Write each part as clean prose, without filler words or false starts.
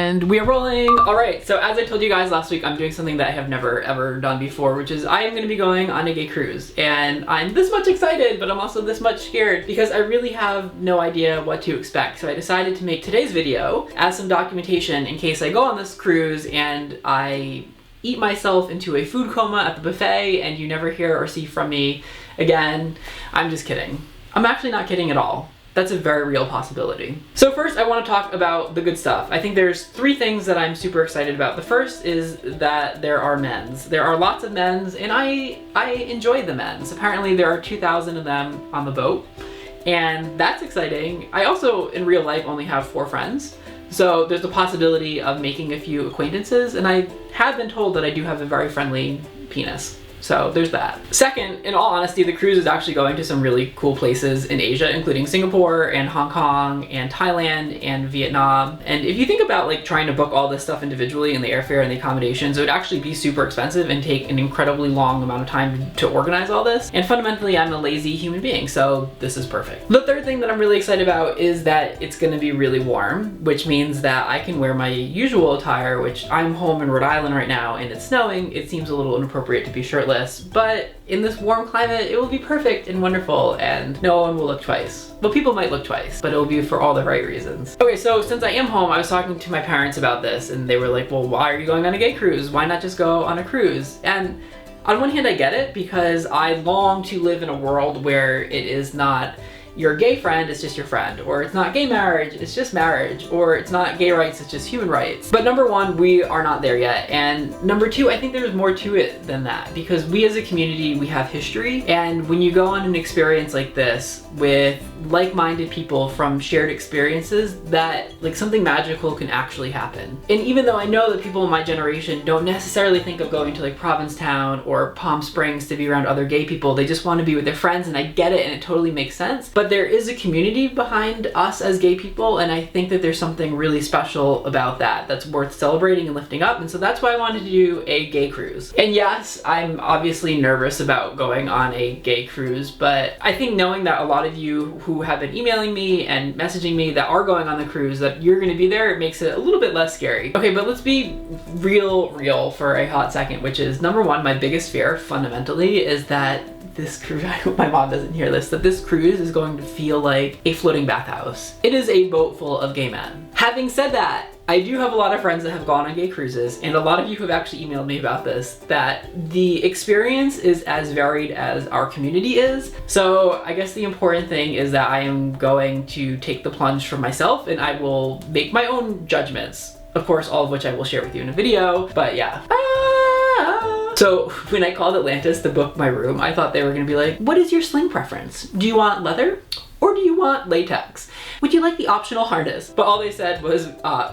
And we are rolling. All right, so as I told you guys last week, I'm doing something that I have never ever done before, which is I am gonna be going on a gay cruise. And I'm this much excited, but I'm also this much scared because I really have no idea what to expect. So I decided to make today's video as some documentation in case I go on this cruise and I eat myself into a food coma at the buffet and you never hear or see from me again. I'm just kidding. I'm actually not kidding at all. That's a very real possibility. So first, I want to talk about the good stuff. I think there's 3 things that I'm super excited about. The first is that there are men's. There are lots of men's, and I enjoy the men's. Apparently there are 2,000 of them on the boat, and that's exciting. I also, in real life, only have 4 friends. So there's the possibility of making a few acquaintances, and I have been told that I do have a very friendly penis. So there's that. Second, in all honesty, the cruise is actually going to some really cool places in Asia, including Singapore and Hong Kong and Thailand and Vietnam. And if you think about like trying to book all this stuff individually and the airfare and the accommodations, it would actually be super expensive and take an incredibly long amount of time to organize all this. And fundamentally, I'm a lazy human being, so this is perfect. The third thing that I'm really excited about is that it's gonna be really warm, which means that I can wear my usual attire, which I'm home in Rhode Island right now and it's snowing. It seems a little inappropriate to be shirtless. But in this warm climate, it will be perfect and wonderful and no one will look twice. Well, people might look twice, but it will be for all the right reasons. Okay, so since I am home, I was talking to my parents about this and they were like, well, why are you going on a gay cruise? Why not just go on a cruise? And on one hand, I get it because I long to live in a world where it is not your gay friend, it's just your friend, or it's not gay marriage, it's just marriage, or it's not gay rights, it's just human rights. But number one, we are not there yet. And number two, I think there's more to it than that because we as a community, we have history. And when you go on an experience like this with like-minded people from shared experiences, that like something magical can actually happen. And even though I know that people in my generation don't necessarily think of going to like Provincetown or Palm Springs to be around other gay people, they just want to be with their friends, and I get it and it totally makes sense. But there is a community behind us as gay people, and I think that there's something really special about that that's worth celebrating and lifting up, and so that's why I wanted to do a gay cruise. And yes, I'm obviously nervous about going on a gay cruise, but I think knowing that a lot of you who have been emailing me and messaging me that are going on the cruise, that you're gonna be there, it makes it a little bit less scary. Okay, but let's be real for a hot second, which is number one, my biggest fear fundamentally is that this cruise, I hope my mom doesn't hear this, that this cruise is going to feel like a floating bathhouse. It is a boat full of gay men. Having said that, I do have a lot of friends that have gone on gay cruises, and a lot of you have actually emailed me about this, that the experience is as varied as our community is. So I guess the important thing is that I am going to take the plunge for myself and I will make my own judgments. Of course, all of which I will share with you in a video, but yeah. So when I called Atlantis to book my room, I thought they were gonna be like, what is your sling preference? Do you want leather or do you want latex? Would you like the optional harness? But all they said was,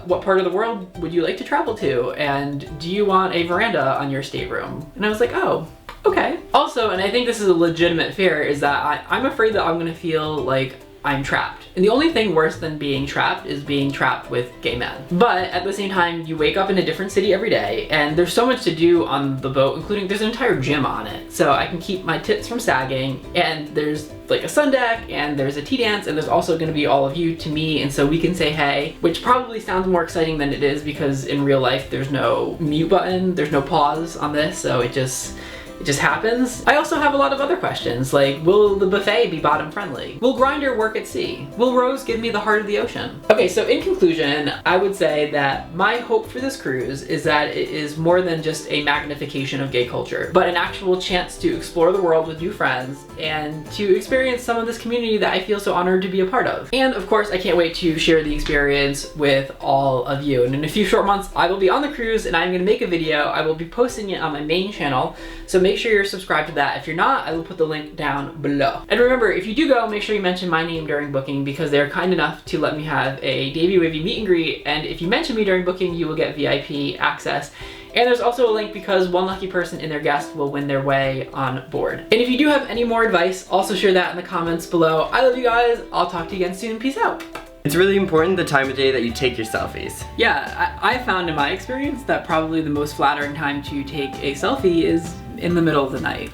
what part of the world would you like to travel to? And do you want a veranda on your stateroom? And I was like, oh, okay. Also, and I think this is a legitimate fear, is that I'm afraid that I'm gonna feel like I'm trapped. And the only thing worse than being trapped is being trapped with gay men. But at the same time, you wake up in a different city every day and there's so much to do on the boat, including there's an entire gym on it. So I can keep my tits from sagging, and there's like a sun deck and there's a tea dance, and there's also gonna be all of you to me, and so we can say hey, which probably sounds more exciting than it is because in real life there's no mute button, there's no pause on this, so it just happens. I also have a lot of other questions, like will the buffet be bottom friendly? Will Grindr work at sea? Will Rose give me the heart of the ocean? Okay, so in conclusion, I would say that my hope for this cruise is that it is more than just a magnification of gay culture, but an actual chance to explore the world with new friends and to experience some of this community that I feel so honored to be a part of. And of course, I can't wait to share the experience with all of you. And in a few short months, I will be on the cruise and I'm gonna make a video. I will be posting it on my main channel, so make sure you're subscribed to that. If you're not, I will put the link down below. And remember, if you do go, make sure you mention my name during booking because they're kind enough to let me have a Davey Wavy meet and greet. And if you mention me during booking, you will get VIP access. And there's also a link because one lucky person in their guest will win their way on board. And if you do have any more advice, also share that in the comments below. I love you guys. I'll talk to you again soon. Peace out. It's really important the time of day that you take your selfies. Yeah, I found in my experience that probably the most flattering time to take a selfie is in the middle of the night.